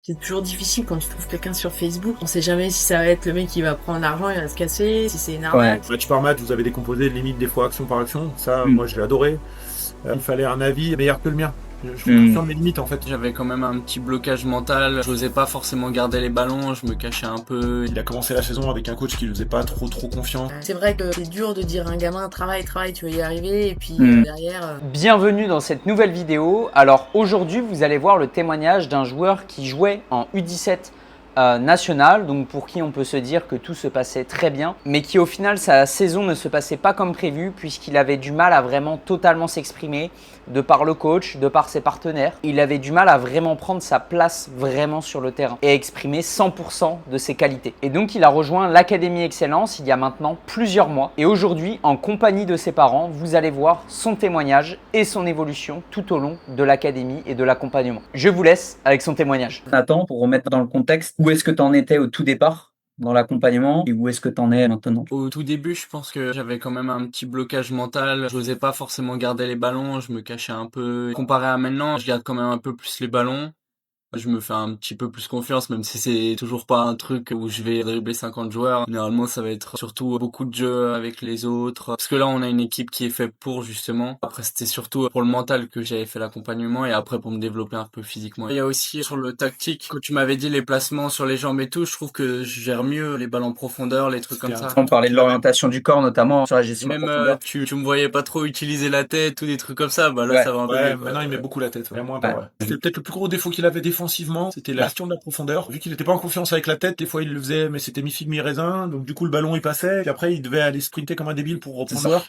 C'est toujours difficile quand tu trouves quelqu'un sur Facebook. On sait jamais si ça va être le mec qui va prendre l'argent, il va se casser, si c'est une arnaque. Match par match, vous avez décomposé limite des fois action par action. Ça, Mm. moi, j'ai adoré. Il fallait un avis meilleur que le mien. Je suis Mm. conscient de mes limites en fait. J'avais quand même un petit blocage mental, j'osais pas forcément garder les ballons, je me cachais un peu. Il a commencé la saison avec un coach qui lui faisait pas trop confiance. C'est vrai que c'est dur de dire à un gamin travaille, tu vas y arriver, et puis derrière. Bienvenue dans cette nouvelle vidéo. Alors aujourd'hui, vous allez voir le témoignage d'un joueur qui jouait en U17 national, donc pour qui on peut se dire que tout se passait très bien, mais qui au final sa saison ne se passait pas comme prévu puisqu'il avait du mal à vraiment totalement s'exprimer de par le coach, de par ses partenaires. Il avait du mal à vraiment prendre sa place vraiment sur le terrain et à exprimer 100% de ses qualités. Et donc il a rejoint l'Académie Excellence il y a maintenant plusieurs mois et aujourd'hui en compagnie de ses parents, vous allez voir son témoignage et son évolution tout au long de l'Académie et de l'accompagnement. Je vous laisse avec son témoignage. Nathan, pour remettre dans le contexte, où est-ce que tu en étais au tout départ dans l'accompagnement et où est-ce que tu en es maintenant? Au tout début, je pense que j'avais quand même un petit blocage mental, j'osais pas forcément garder les ballons, je me cachais un peu. Comparé à maintenant, je garde quand même un peu plus les ballons. Je me fais un petit peu plus confiance, même si c'est toujours pas un truc où je vais dribbler 50 joueurs. Généralement, ça va être surtout beaucoup de jeux avec les autres. Parce que là, on a une équipe qui est faite pour, justement. Après, c'était surtout pour le mental que j'avais fait l'accompagnement et après pour me développer un peu physiquement. Il y a aussi sur le tactique, quand tu m'avais dit les placements sur les jambes et tout, je trouve que je gère mieux les balles en profondeur, les trucs comme ça. On parlait de l'orientation du corps, notamment sur la gestion de la Même profondeur. tu me voyais pas trop utiliser la tête ou des trucs comme ça, bah là Ouais. ça va un peu Ouais, mieux, quoi. maintenant il met beaucoup la tête. Vraiment, Ouais. C'était peut-être le plus gros défaut qu'il avait défensivement, c'était la gestion de la profondeur. Vu qu'il était pas en confiance avec la tête, des fois il le faisait, mais c'était mi-figue mi-raisin. Donc du coup le ballon il passait, puis après il devait aller sprinter comme un débile pour reprendre le joueur.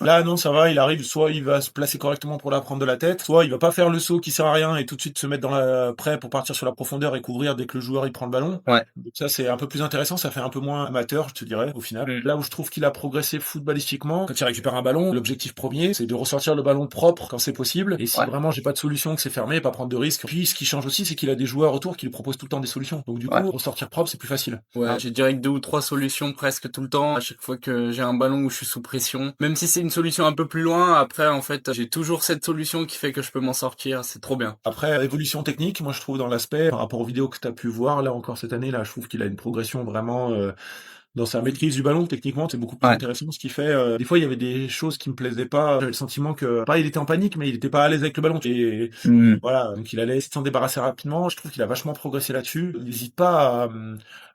Là non, ça va, il arrive, soit il va se placer correctement pour la prendre de la tête, soit il va pas faire le saut qui sert à rien et tout de suite se mettre dans la prêt pour partir sur la profondeur et couvrir dès que le joueur il prend le ballon. Ouais. Donc ça c'est un peu plus intéressant, ça fait un peu moins amateur, je te dirais, au final. Là où je trouve qu'il a progressé footballistiquement, quand il récupère un ballon, l'objectif premier, c'est de ressortir le ballon propre quand c'est possible. Et si vraiment j'ai pas de solution, que c'est fermé, pas prendre de risque. Puis ce qui change aussi, c'est qu'il a des joueurs autour qui lui proposent tout le temps des solutions. Donc du coup, ressortir propre, c'est plus facile. Ouais, j'ai direct 2 ou 3 solutions presque tout le temps, à chaque fois que j'ai un ballon où je suis sous pression. Même si c'est une solution un peu plus loin, après en fait, j'ai toujours cette solution qui fait que je peux m'en sortir, c'est trop bien. Après, évolution technique, moi je trouve dans l'aspect, par rapport aux vidéos que tu as pu voir, là encore cette année, là je trouve qu'il a une progression vraiment dans sa maîtrise du ballon. Techniquement, c'est beaucoup plus intéressant, ce qui fait, des fois il y avait des choses qui me plaisaient pas, j'avais le sentiment que, pas il était en panique, mais il était pas à l'aise avec le ballon. Et voilà, donc il allait essayer de s'en débarrasser rapidement, je trouve qu'il a vachement progressé là-dessus. Il n'hésite pas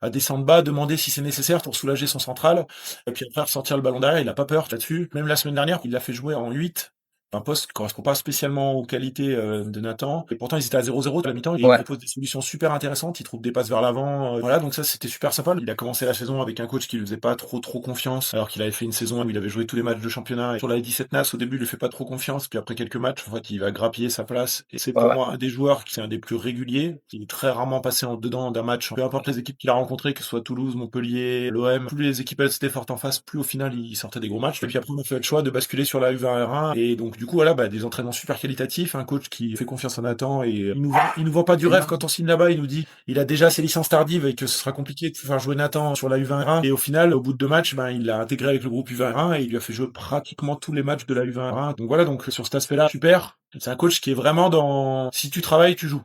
à descendre bas, demander si c'est nécessaire pour soulager son central, et puis après ressortir le ballon derrière, il a pas peur là-dessus. Même la semaine dernière, il l'a fait jouer en 8, un poste qui correspond pas spécialement aux qualités de Nathan. Et pourtant, ils étaient à 0-0 à la mi-temps. Et il propose des solutions super intéressantes. Il trouve des passes vers l'avant. Voilà, donc ça, c'était super sympa. Il a commencé la saison avec un coach qui lui faisait pas trop confiance, alors qu'il avait fait une saison où il avait joué tous les matchs de championnat. Et sur la 17 NAS, au début, il lui fait pas trop confiance. Puis après quelques matchs, en fait, il va grappiller sa place. Et c'est pour moi un des joueurs qui est un des plus réguliers. Il est très rarement passé en dedans d'un match. Peu importe les équipes qu'il a rencontrées, que ce soit Toulouse, Montpellier, l'OM, plus les équipes elles étaient fortes en face, plus au final, il sortait des gros matchs. Et puis après, on a fait le choix de basculer sur la U20 R1. Et donc, du coup, voilà, des entraînements super qualitatifs, un coach qui fait confiance à Nathan et il nous vend pas du rêve quand on signe là-bas, il nous dit il a déjà ses licences tardives et que ce sera compliqué de faire jouer Nathan sur la U20 R1 et au final au bout de 2 matchs il l'a intégré avec le groupe U20 R1 et il lui a fait jouer pratiquement tous les matchs de la U20 R1. Donc voilà, donc sur cet aspect-là, super. C'est un coach qui est vraiment dans si tu travailles, tu joues.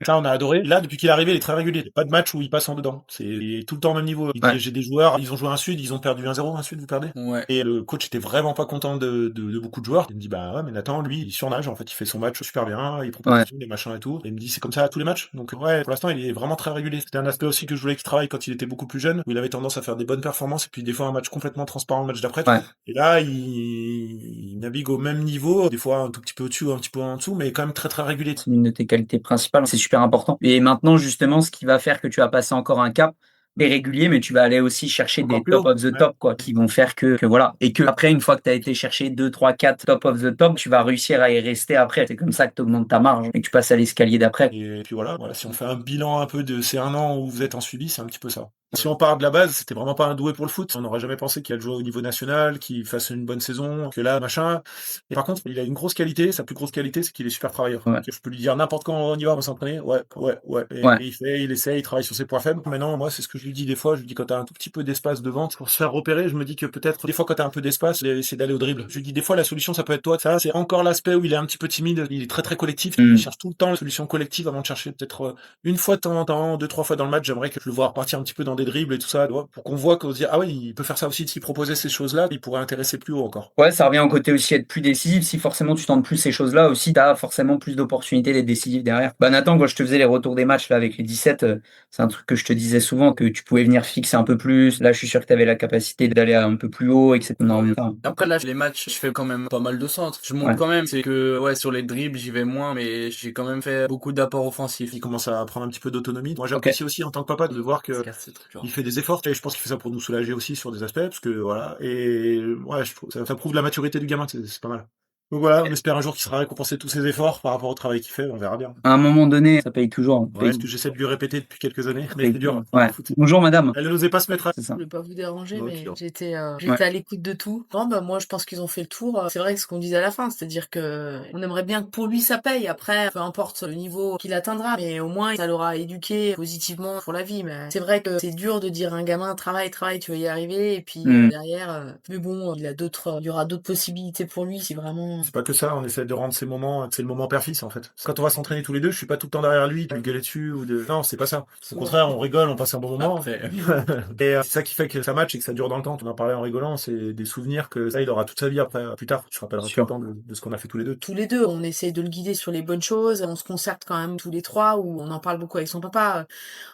Ça, on a adoré. Là, depuis qu'il est arrivé, il est très régulier. Il y a pas de match où il passe en dedans. C'est tout le temps au même niveau. J'ai des joueurs, ils ont joué un Sud, ils ont perdu 1-0, un Sud, vous perdez. Ouais. Et le coach était vraiment pas content de beaucoup de joueurs. Il me dit, bah ouais, mais Nathan, lui, il surnage. En fait, il fait son match super bien, il propose des machins et tout. Et il me dit, c'est comme ça à tous les matchs. Donc ouais, pour l'instant, il est vraiment très régulier. C'était un aspect aussi que je voulais qu'il travaille quand il était beaucoup plus jeune, où il avait tendance à faire des bonnes performances et puis des fois un match complètement transparent le match d'après. Et là, il navigue au même niveau, des fois un tout petit peu au-dessus ou un petit peu en dessous, mais quand même très très régulier. C'est une de tes qualités principales, c'est super important. Et maintenant, justement, ce qui va faire que tu vas passer encore un cap, t'es régulier, mais tu vas aller aussi chercher Encore des plus top haut. of the top, quoi, qui vont faire que voilà. Et que après, une fois que tu as été chercher 2, 3, 4 top of the top, tu vas réussir à y rester après. C'est comme ça que tu augmentes ta marge et que tu passes à l'escalier d'après. Et puis voilà, si on fait un bilan un peu de ces 1 an où vous êtes en suivi, c'est un petit peu ça. Si on part de la base, c'était vraiment pas un doué pour le foot. On n'aurait jamais pensé qu'il allait jouer au niveau national, qu'il fasse une bonne saison, que là, machin. Et par contre, il a une grosse qualité. Sa plus grosse qualité, c'est qu'il est super travailleur. Ouais. Je peux lui dire n'importe quand on y va s'entraîner. Ouais. Et Ouais. il essaie, il travaille sur ses points faibles. Maintenant, moi, c'est ce que je lui dis des fois. Je lui dis quand t'as un tout petit peu d'espace devant, pour se faire repérer, je me dis que peut-être, des fois, quand t'as un peu d'espace, c'est d'aller au dribble. Je lui dis des fois, la solution, ça peut être toi. Ça, c'est encore l'aspect où il est un petit peu timide. Il est très, très collectif. Il cherche tout le temps la solution collective avant de chercher peut-être une fois de temps en temps, 2-3 fois dans le match. J'aimerais que je le vois repartir un petit peu dans des dribbles et tout ça, pour qu'on voit qu'on se dit ah ouais, il peut faire ça aussi. S'il proposait ces choses-là, il pourrait intéresser plus haut encore. Ouais, ça revient au côté aussi être plus décisif. Si forcément tu tentes plus ces choses-là aussi, tu as forcément plus d'opportunités d'être décisif derrière. Bah Nathan, quand je te faisais les retours des matchs là avec les 17, c'est un truc que je te disais souvent, que tu pouvais venir fixer un peu plus. Là, je suis sûr que tu avais la capacité d'aller un peu plus haut, etc. Après là, les matchs, je fais quand même pas mal de centres. Je monte quand même. C'est que sur les dribbles, j'y vais moins, mais j'ai quand même fait beaucoup d'apports offensifs. Il commence à prendre un petit peu d'autonomie. Moi, j'apprécie aussi en tant que papa de voir que il fait des efforts. Et je pense qu'il fait ça pour nous soulager aussi sur des aspects, parce que voilà. Et ouais, je trouve ça prouve la maturité du gamin. C'est pas mal. Donc voilà, on espère un jour qu'il sera récompensé tous ses efforts par rapport au travail qu'il fait. On verra bien. À un moment donné, ça paye toujours. Ouais, ce que j'essaie de lui répéter depuis quelques années, mais c'est dur. Ouais. Bonjour madame. Elle n'osait pas se mettre à... C'est ça. Je voulais pas vous déranger, Ok. mais j'étais à l'écoute de tout. Bon, bah, moi, je pense qu'ils ont fait le tour. C'est vrai que ce qu'on disait à la fin, c'est-à-dire que on aimerait bien que pour lui, ça paye. Après, peu importe le niveau qu'il atteindra, mais au moins, ça l'aura éduqué positivement pour la vie. Mais c'est vrai que c'est dur de dire à un gamin, travaille, tu vas y arriver. Et puis, derrière, mais bon, il y aura d'autres possibilités pour lui si vraiment... C'est pas que ça, on essaie de rendre ces moments, c'est le moment père-fils en fait. Quand on va s'entraîner tous les deux, je suis pas tout le temps derrière lui, de lui gueuler dessus ou de... Non, c'est pas ça. Au contraire, on rigole, on passe un bon moment. Et c'est ça qui fait que ça match et que ça dure dans le temps. On en parlait en rigolant, c'est des souvenirs que ça, il aura toute sa vie après, plus tard. Je rappellerai tout le temps de ce qu'on a fait tous les deux. Tous les deux, on essaye de le guider sur les bonnes choses, on se concerte quand même tous les trois, où on en parle beaucoup avec son papa.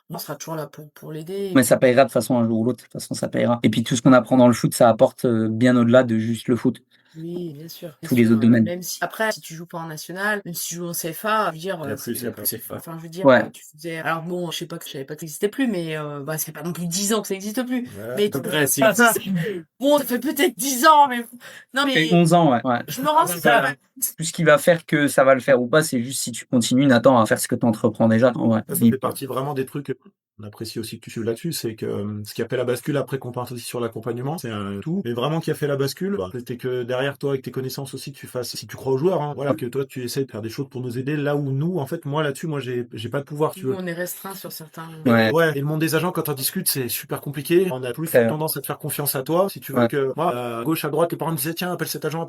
On sera toujours là pour l'aider. Mais ça payera de façon un jour ou l'autre, de toute façon ça payera. Et puis tout ce qu'on apprend dans le foot, ça apporte bien au-delà de juste le foot. Oui, bien sûr. Tous les autres domaines. Même si après, si tu joues pas en national, même si tu joues en CFA, je veux dire, Il y a plus CFA. enfin, je veux dire, Ouais. tu faisais, alors bon, je savais pas que ça existait plus, mais bah, c'est pas non plus 10 ans que ça existe plus. Ouais, Mais à peu tu- près, si. Bon, ça fait peut-être 10 ans, mais non, Ça fait mais 11 ans, ouais. je me rends ça. Tout ce qui va faire que ça va le faire ou pas, c'est juste si tu continues, Nathan, à faire ce que tu entreprends déjà. Ouais. Ça fait partie vraiment des trucs on apprécie aussi que tu suives là-dessus, c'est que ce qui a fait la bascule après qu'on parte aussi sur l'accompagnement, c'est un tout. Mais vraiment qui a fait la bascule, c'était que derrière toi, avec tes connaissances aussi, tu fasses, si tu crois aux joueurs, hein, voilà, que toi tu essaies de faire des choses pour nous aider là où nous, en fait, moi là-dessus, moi j'ai pas de pouvoir, tu Nous, veux. on est restreint sur certains. Ouais. Ouais, et le monde des agents, quand on discute, c'est super compliqué. On a plus tendance à te faire confiance à toi. Si tu veux que, moi, à gauche, à droite, les parents me disaient, tiens, appelle cet agent.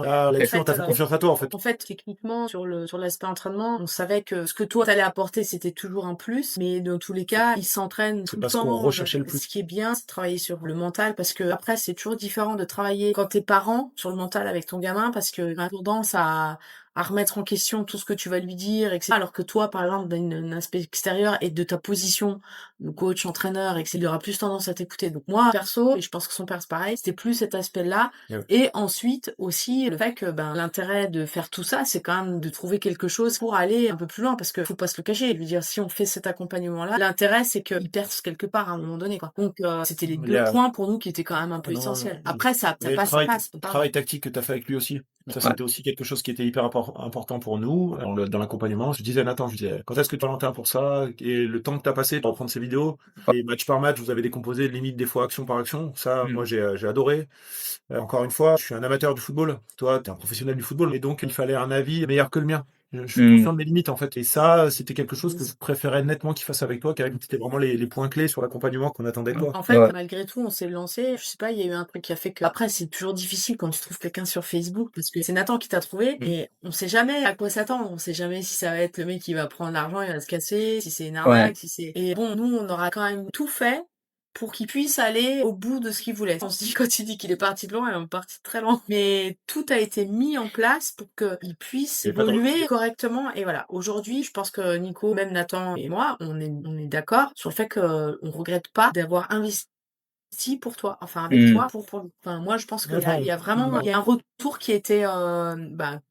Là-dessus, on t'a fait confiance à toi, en fait. En fait, techniquement, sur l'aspect entraînement, on savait que ce que toi t'allais apporter, c'était toujours un plus. Mais dans tous les cas, ils s'entraînent tout le parce temps. qu'on recherchait le plus. Ce qui est bien, c'est de travailler sur le mental, parce que après, c'est toujours différent de travailler quand t'es parent sur le mental avec ton gamin, parce que on a tendance à remettre en question tout ce que tu vas lui dire, etc. Alors que toi, par exemple, d'un aspect extérieur et de ta position, le coach, entraîneur, etc., il aura plus tendance à t'écouter. Donc moi, perso, et je pense que son père c'est pareil, c'était plus cet aspect-là. Ouais. Et ensuite, aussi, le fait que l'intérêt de faire tout ça, c'est quand même de trouver quelque chose pour aller un peu plus loin, parce que faut pas se le cacher. Je veux dire, si on fait cet accompagnement-là, l'intérêt, c'est qu'il perce quelque part à un moment donné, quoi. Donc, c'était les deux points pour nous qui étaient quand même un peu essentiels. Après, ça passe. Le travail tactique que tu as fait avec lui aussi. Ça, c'était aussi quelque chose qui était hyper important pour nous dans l'accompagnement. Je disais à Nathan, quand est-ce que tu as Valentin pour ça? Et le temps que tu as passé pour reprendre ces vidéos, et match par match, vous avez décomposé limite des fois action par action. Ça, moi, j'ai adoré. Encore une fois, je suis un amateur du football. Toi, tu es un professionnel du football. Et donc, il fallait un avis meilleur que le mien. Je suis conscient de mes limites, en fait. Et ça, c'était quelque chose que je préférais nettement qu'il fasse avec toi, c'était vraiment les points clés sur l'accompagnement qu'on attendait de toi. En fait, malgré tout, on s'est lancé. Je sais pas, il y a eu un truc qui a fait que... Après, c'est toujours difficile quand tu trouves quelqu'un sur Facebook, parce que c'est Nathan qui t'a trouvé, et on sait jamais à quoi s'attendre. On sait jamais si ça va être le mec qui va prendre l'argent, il va se casser, si c'est une arnaque, si c'est... Et bon, nous, on aura quand même tout fait pour qu'il puisse aller au bout de ce qu'il voulait. On se dit, quand il dit qu'il est parti de loin, il est parti très loin. Mais tout a été mis en place pour qu'il puisse évoluer correctement. Et voilà. Aujourd'hui, je pense que Nico, même Nathan et moi, on est d'accord sur le fait qu'on regrette pas d'avoir investi pour toi, enfin avec toi pour enfin moi je pense qu'il y a vraiment il y a un retour qui était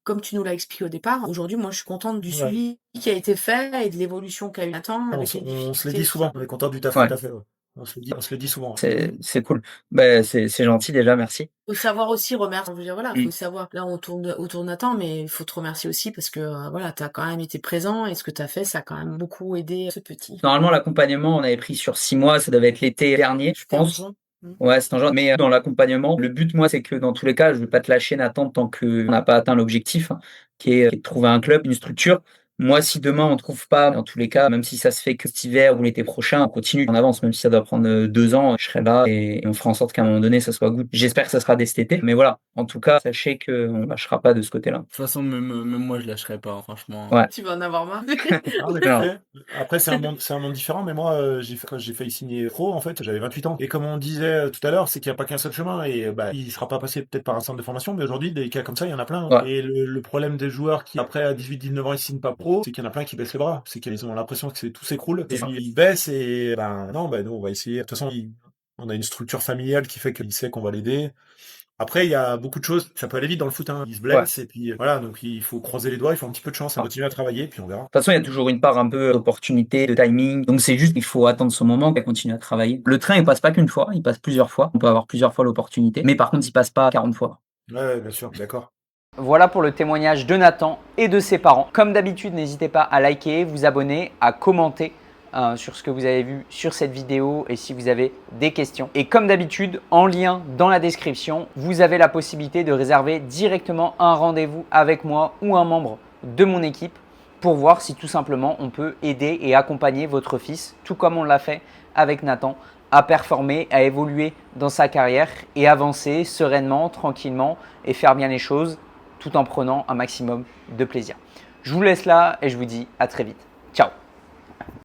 comme tu nous l'as expliqué au départ. Aujourd'hui moi je suis contente du suivi qui a été fait et de l'évolution qu'a eu Nathan. On se l'est dit souvent, on est content du taf que t'as fait. On se le dit souvent. C'est cool. Bah, c'est gentil déjà, merci. Faut savoir aussi remercier, je veux dire, voilà, Mmh. faut savoir là, on tourne autour de Nathan, mais il faut te remercier aussi parce que, voilà, tu as quand même été présent et ce que tu as fait, ça a quand même beaucoup aidé ce petit. Normalement, l'accompagnement, on avait pris sur 6 mois, ça devait être l'été dernier, je C'était en pense. juin. Mmh. Ouais, c'est un genre. Mais dans l'accompagnement, le but, moi, c'est que dans tous les cas, je vais pas te lâcher, Nathan, tant qu'on n'a pas atteint l'objectif, hein, qui est de trouver un club, une structure. Moi, si demain on trouve pas, dans tous les cas, même si ça se fait que cet hiver ou l'été prochain, on continue, on avance, même si ça doit prendre 2 ans, je serai là et on fera en sorte qu'à un moment donné, ça soit good. J'espère que ça sera dès cet été. Mais voilà, en tout cas, sachez qu'on lâchera pas de ce côté-là. De toute façon, même moi, je lâcherai pas, hein, franchement. Ouais. Tu vas en avoir marre. Ah, mais Non. après, c'est un monde différent, mais moi, quand j'ai failli signer pro, en fait, j'avais 28 ans. Et comme on disait tout à l'heure, c'est qu'il n'y a pas qu'un seul chemin, et bah, il sera pas passé peut-être par un centre de formation, mais aujourd'hui, des cas comme ça, il y en a plein. Ouais. Et le problème des joueurs qui, après, à 18-19 ans, ils signent pas pro, c'est qu'il y en a plein qui baissent les bras. C'est qu'ils ont l'impression que tout s'écroule, et C'est ça. puis ils baissent, et ben non, nous, on va essayer. De toute façon, on a une structure familiale qui fait qu'il sait qu'on va l'aider. Après, il y a beaucoup de choses, ça peut aller vite dans le foot, hein. Ils se blessent, et puis voilà, donc il faut croiser les doigts, il faut un petit peu de chance, et continuer à travailler, puis on verra. De toute façon, il y a toujours une part un peu d'opportunité, de timing. Donc c'est juste qu'il faut attendre son moment et continuer à travailler. Le train, il passe pas qu'une fois, il passe plusieurs fois. On peut avoir plusieurs fois l'opportunité. Mais par contre, il passe pas 40 fois. Ouais, bien sûr, d'accord. Voilà pour le témoignage de Nathan et de ses parents. Comme d'habitude, n'hésitez pas à liker, vous abonner, à commenter sur ce que vous avez vu sur cette vidéo et si vous avez des questions. Et comme d'habitude, en lien dans la description, vous avez la possibilité de réserver directement un rendez-vous avec moi ou un membre de mon équipe pour voir si tout simplement on peut aider et accompagner votre fils, tout comme on l'a fait avec Nathan, à performer, à évoluer dans sa carrière et avancer sereinement, tranquillement et faire bien les choses tout en prenant un maximum de plaisir. Je vous laisse là et je vous dis à très vite. Ciao!